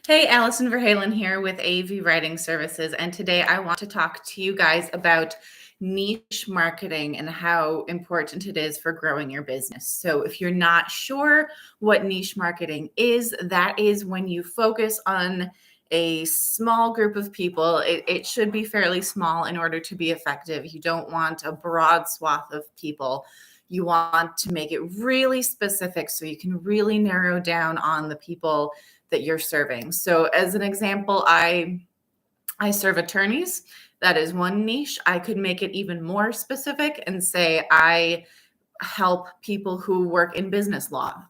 Hey, Allison Verhalen here with AV Writing Services, and today I want to talk to you guys about niche marketing and how important it is for growing your business. So if you're not sure what niche marketing is, that is when you focus on a small group of people. It should be fairly small in order to be effective. You don't want a broad swath of people. You want to make it really specific so you can really narrow down on the people that you're serving. So as an example, I serve attorneys. That is one niche. I could make it even more specific and say I help people who work in business law,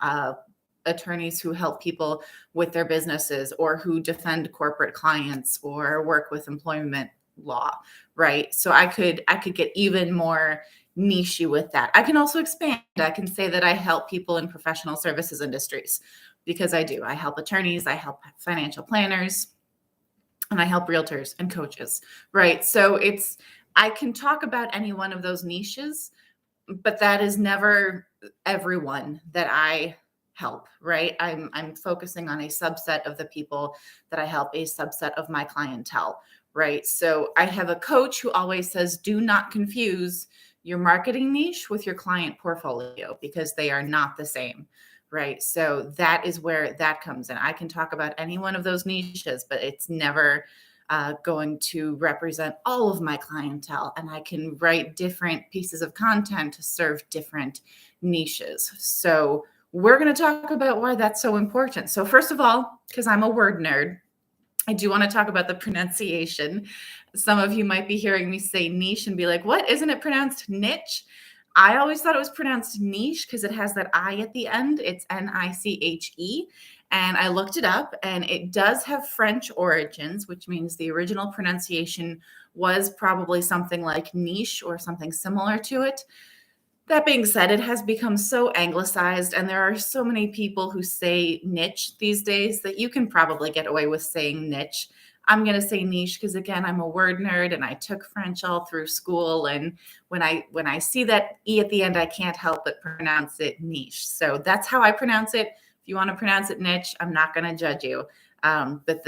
attorneys who help people with their businesses or who defend corporate clients or work with employment law, right? So I could get even more niche with that. I can also expand. I can say that I help people in professional services industries because I do. I help attorneys, I help financial planners, and I help realtors and coaches, right? So I can talk about any one of those niches, but that is never everyone that I help, right? I'm focusing on a subset of the people that I help, a subset of my clientele, right? So I have a coach who always says, do not confuse your marketing niche with your client portfolio because they are not the same, right? So that is where that comes in. I can talk about any one of those niches, but it's never going to represent all of my clientele, and I can write different pieces of content to serve different niches. So we're going to talk about why that's so important. So first of all, because I'm a word nerd, I do want to talk about the pronunciation. Some of you might be hearing me say niche and be like, what? Isn't it pronounced niche? I always thought it was pronounced niche because it has that I at the end. It's Niche. And I looked it up and it does have French origins, which means the original pronunciation was probably something like niche or something similar to it. That being said, it has become so anglicized, and there are so many people who say niche these days that you can probably get away with saying niche. I'm going to say niche because, again, I'm a word nerd and I took French all through school. And when I see that E at the end, I can't help but pronounce it niche. So that's how I pronounce it. If you want to pronounce it niche, I'm not going to judge you.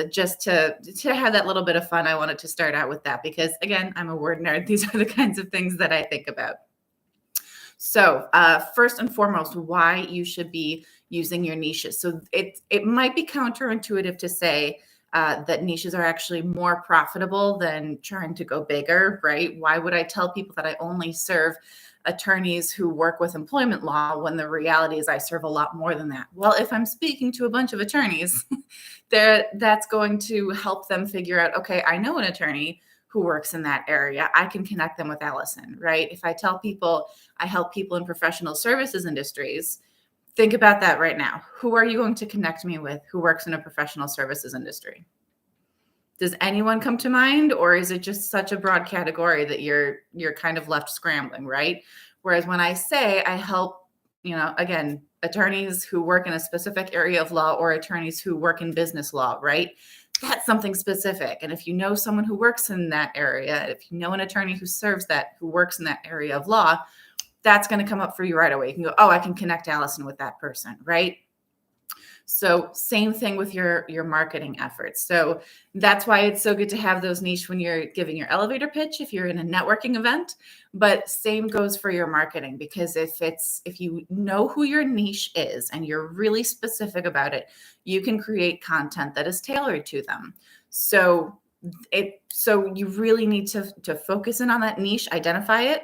Just to have that little bit of fun, I wanted to start out with that because, again, I'm a word nerd. These are the kinds of things that I think about. So first and foremost, why you should be using your niches. So it might be counterintuitive to say that niches are actually more profitable than trying to go bigger, right? Why would I tell people that I only serve attorneys who work with employment law when the reality is I serve a lot more than that? Well, if I'm speaking to a bunch of attorneys, that's going to help them figure out, okay, I know an attorney who works in that area. I can connect them with Allison, right? If I tell people I help people in professional services industries, think about that right now. Who are you going to connect me with who works in a professional services industry? Does anyone come to mind, or is it just such a broad category that you're kind of left scrambling, right? Whereas when I say I help, again, attorneys who work in a specific area of law or attorneys who work in business law, right? That's something specific. And if you know someone who works in that area, if you know an attorney who works in that area of law, that's going to come up for you right away. You can go, oh, I can connect Allison with that person, right? So same thing with your marketing efforts. So that's why it's so good to have those niche when you're giving your elevator pitch, if you're in a networking event, but same goes for your marketing, because if you know who your niche is and you're really specific about it, you can create content that is tailored to them. So you really need to focus in on that niche, identify it,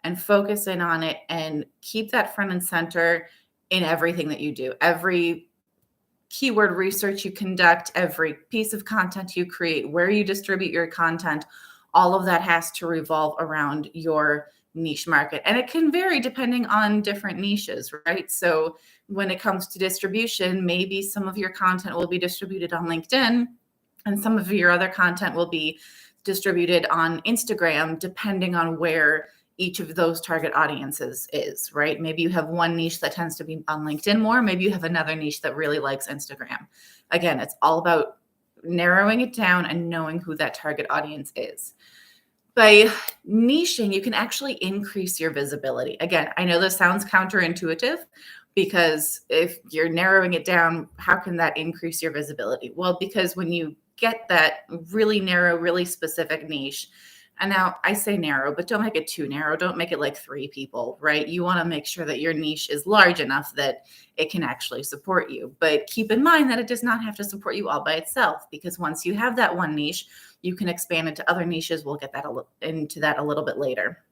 and focus in on it and keep that front and center in everything that you do. Every keyword research you conduct, every piece of content you create, where you distribute your content, all of that has to revolve around your niche market. And it can vary depending on different niches, right? So when it comes to distribution, maybe some of your content will be distributed on LinkedIn and some of your other content will be distributed on Instagram, depending on where each of those target audiences is, right? Maybe you have one niche that tends to be on LinkedIn more. Maybe you have another niche that really likes Instagram. Again, it's all about narrowing it down and knowing who that target audience is. By niching, you can actually increase your visibility. Again, I know this sounds counterintuitive, Because if you're narrowing it down, how can that increase your visibility? Well, because when you get that really narrow, really specific niche, and now I say narrow, but don't make it too narrow. Don't make it like 3 people, right? You want to make sure that your niche is large enough that it can actually support you. But keep in mind that it does not have to support you all by itself, because once you have that one niche, you can expand into other niches. We'll get into that a little bit later.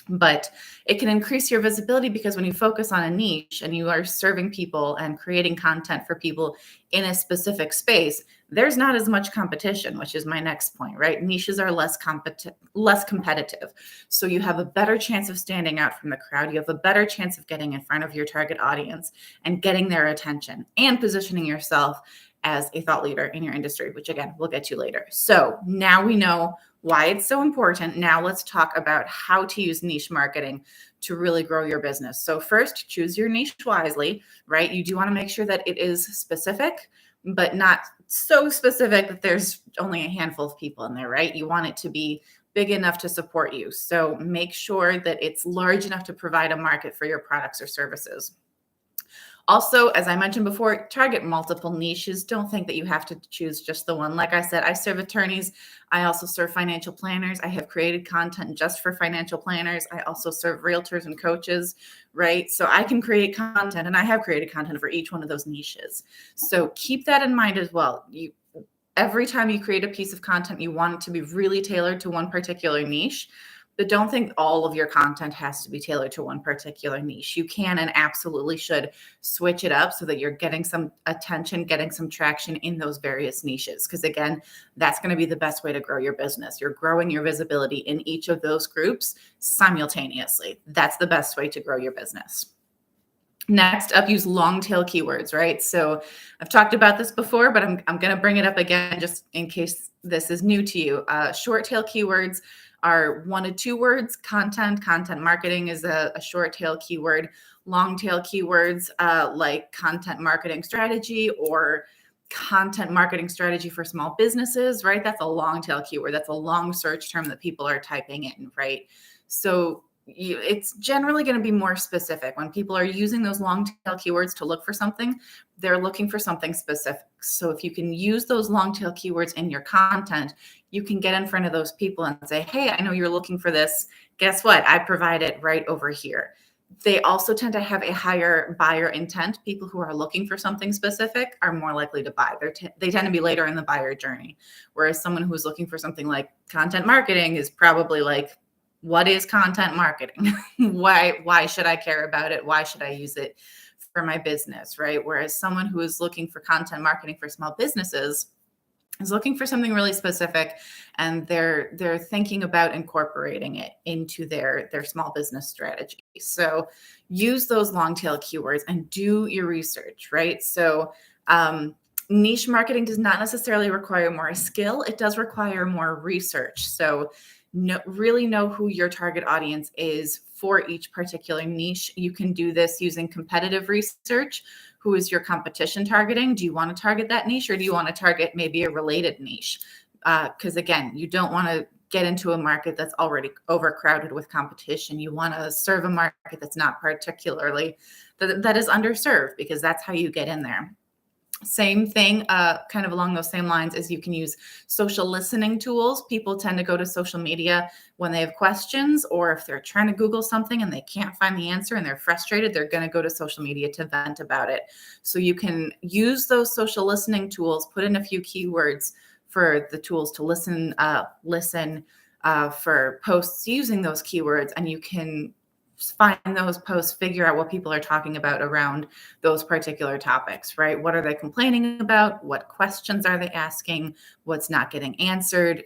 But it can increase your visibility because when you focus on a niche and you are serving people and creating content for people in a specific space, there's not as much competition, which is my next point, right? Niches are less competitive. So you have a better chance of standing out from the crowd. You have a better chance of getting in front of your target audience and getting their attention and positioning yourself as a thought leader in your industry, which again, we'll get to later. So now we know why it's so important. Now let's talk about how to use niche marketing to really grow your business. So first, choose your niche wisely, right? You do want to make sure that it is specific, but not so specific that there's only a handful of people in there, right? You want it to be big enough to support you. So make sure that it's large enough to provide a market for your products or services. Also, as I mentioned before, target multiple niches. Don't think that you have to choose just the one. Like I said, I serve attorneys. I also serve financial planners. I have created content just for financial planners. I also serve realtors and coaches, right? So I can create content, and I have created content for each one of those niches. So keep that in mind as well. Every time you create a piece of content, you want it to be really tailored to one particular niche. But don't think all of your content has to be tailored to one particular niche. You can and absolutely should switch it up so that you're getting some attention, getting some traction in those various niches. Because again, that's going to be the best way to grow your business. You're growing your visibility in each of those groups simultaneously. That's the best way to grow your business. Next up, use long tail keywords, right? So I've talked about this before, but I'm going to bring it up again just in case this is new to you. Short tail keywords are 1 to 2 words. Content marketing is a short tail keyword. Long tail keywords like content marketing strategy or content marketing strategy for small businesses, right? That's a long tail keyword. That's a long search term that people are typing in, right? So it's generally going to be more specific. When people are using those long tail keywords to look for something, they're looking for something specific. So if you can use those long tail keywords in your content, you can get in front of those people and say, hey, I know you're looking for this. Guess what? I provide it right over here. They also tend to have a higher buyer intent. People who are looking for something specific are more likely to buy. They tend to be later in the buyer journey. Whereas someone who's looking for something like content marketing is probably like, what is content marketing? Why should I care about it? Why should I use it for my business, right? Whereas someone who is looking for content marketing for small businesses is looking for something really specific, and they're thinking about incorporating it into their small business strategy. So use those long tail keywords and do your research, right? So niche marketing does not necessarily require more skill. It does require more research. So really know who your target audience is for each particular niche. You can do this using competitive research. Who is your competition targeting? Do you want to target that niche, or do you want to target maybe a related niche? Because again, you don't want to get into a market that's already overcrowded with competition. You want to serve a market that's not particularly, that is underserved, because that's how you get in there. Same thing, kind of along those same lines, is you can use social listening tools. People tend to go to social media when they have questions, or if they're trying to Google something and they can't find the answer and they're frustrated, they're going to go to social media to vent about it. So you can use those social listening tools, put in a few keywords for the tools to listen for posts using those keywords, and you can find those posts, figure out what people are talking about around those particular topics, right? What are they complaining about? What questions are they asking? What's not getting answered?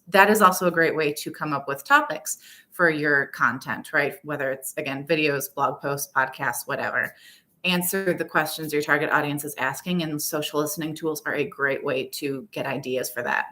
That is also a great way to come up with topics for your content, right? Whether it's, again, videos, blog posts, podcasts, whatever. Answer the questions your target audience is asking, and social listening tools are a great way to get ideas for that.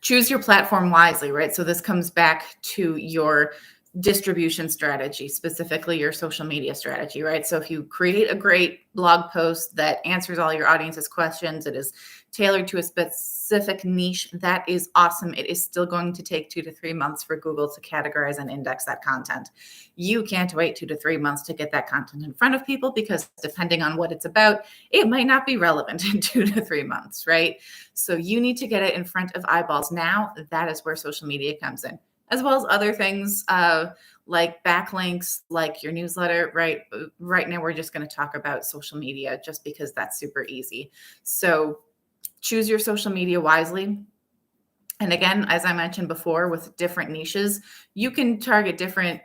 Choose your platform wisely, right? So this comes back to your distribution strategy, specifically your social media strategy, right? So if you create a great blog post that answers all your audience's questions, it is tailored to a specific niche, that is awesome. It is still going to take 2 to 3 months for Google to categorize and index that content. You can't wait 2 to 3 months to get that content in front of people, because depending on what it's about, it might not be relevant in 2 to 3 months, right? So you need to get it in front of eyeballs now. That is where social media comes in, as well as other things like backlinks, like your newsletter, right? Right now, we're just going to talk about social media just because that's super easy. So choose your social media wisely. And again, as I mentioned before, with different niches, you can target different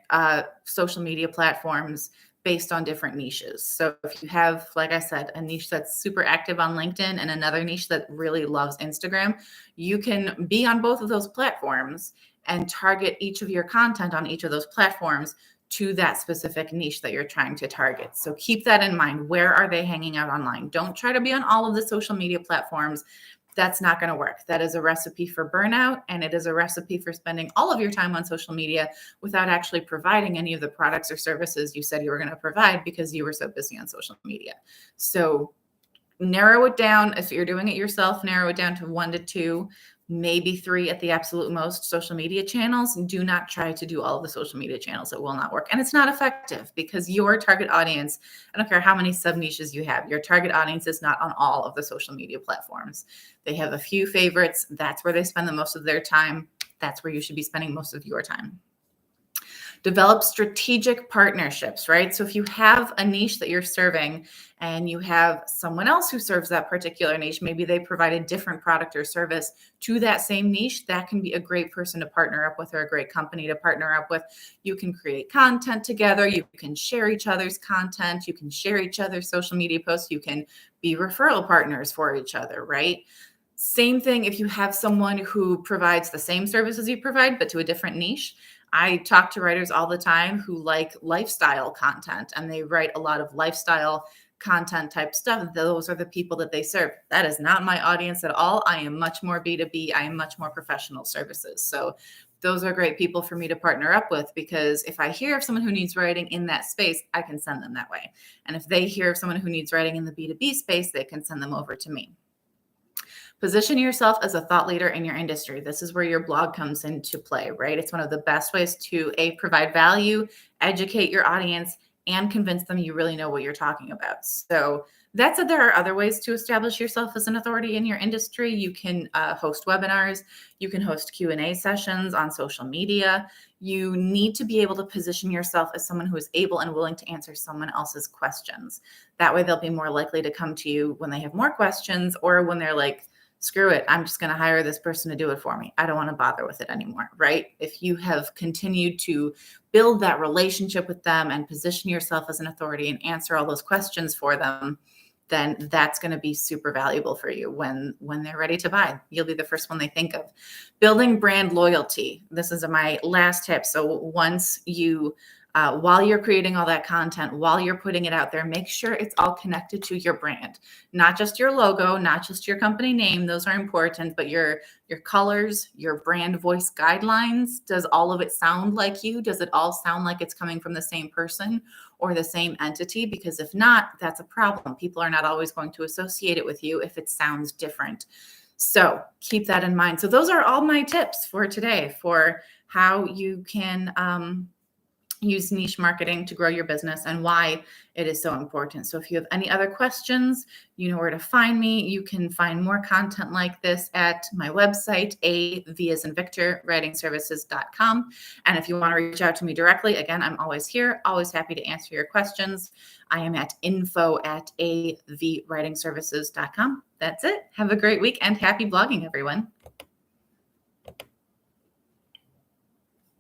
social media platforms based on different niches. So if you have, like I said, a niche that's super active on LinkedIn and another niche that really loves Instagram, you can be on both of those platforms and target each of your content on each of those platforms to that specific niche that you're trying to target. So keep that in mind. Where are they hanging out online? Don't try to be on all of the social media platforms. That's not going to work. That is a recipe for burnout, and it is a recipe for spending all of your time on social media without actually providing any of the products or services you said you were going to provide because you were so busy on social media. So narrow it down. If you're doing it yourself, narrow it down to 1 to 2, maybe 3 at the absolute most social media channels. Do not try to do all of the social media channels. It will not work. And it's not effective because your target audience, I don't care how many sub niches you have, your target audience is not on all of the social media platforms. They have a few favorites. That's where they spend the most of their time. That's where you should be spending most of your time. Develop strategic partnerships, right? So if you have a niche that you're serving and you have someone else who serves that particular niche, maybe they provide a different product or service to that same niche, that can be a great person to partner up with or a great company to partner up with. You can create content together. You can share each other's content. You can share each other's social media posts. You can be referral partners for each other, right? Same thing if you have someone who provides the same services you provide, but to a different niche. I talk to writers all the time who like lifestyle content, and they write a lot of lifestyle content type stuff. Those are the people that they serve. That is not my audience at all. I am much more B2B. I am much more professional services. So those are great people for me to partner up with, because if I hear of someone who needs writing in that space, I can send them that way. And if they hear of someone who needs writing in the B2B space, they can send them over to me. Position yourself as a thought leader in your industry. This is where your blog comes into play, right? It's one of the best ways to provide value, educate your audience, and convince them you really know what you're talking about. So that said, there are other ways to establish yourself as an authority in your industry. You can host webinars. You can host Q&A sessions on social media. You need to be able to position yourself as someone who is able and willing to answer someone else's questions. That way they'll be more likely to come to you when they have more questions, or when they're like, screw it, I'm just going to hire this person to do it for me. I don't want to bother with it anymore, right? If you have continued to build that relationship with them and position yourself as an authority and answer all those questions for them, then that's going to be super valuable for you when they're ready to buy. You'll be the first one they think of. Building brand loyalty. This is my last tip. So once you while you're creating all that content, while you're putting it out there, make sure it's all connected to your brand, not just your logo, not just your company name. Those are important, but your colors, your brand voice guidelines. Does all of it sound like you? Does it all sound like it's coming from the same person or the same entity? Because if not, that's a problem. People are not always going to associate it with you if it sounds different. So keep that in mind. So those are all my tips for today for how you can use niche marketing to grow your business and why it is so important. So if you have any other questions, you know where to find me. You can find more content like this at my website, V as in Victor, writingservices.com. And if you want to reach out to me directly, again, I'm always here, always happy to answer your questions. I am at info@avwritingservices.com. That's it. Have a great week and happy blogging, everyone.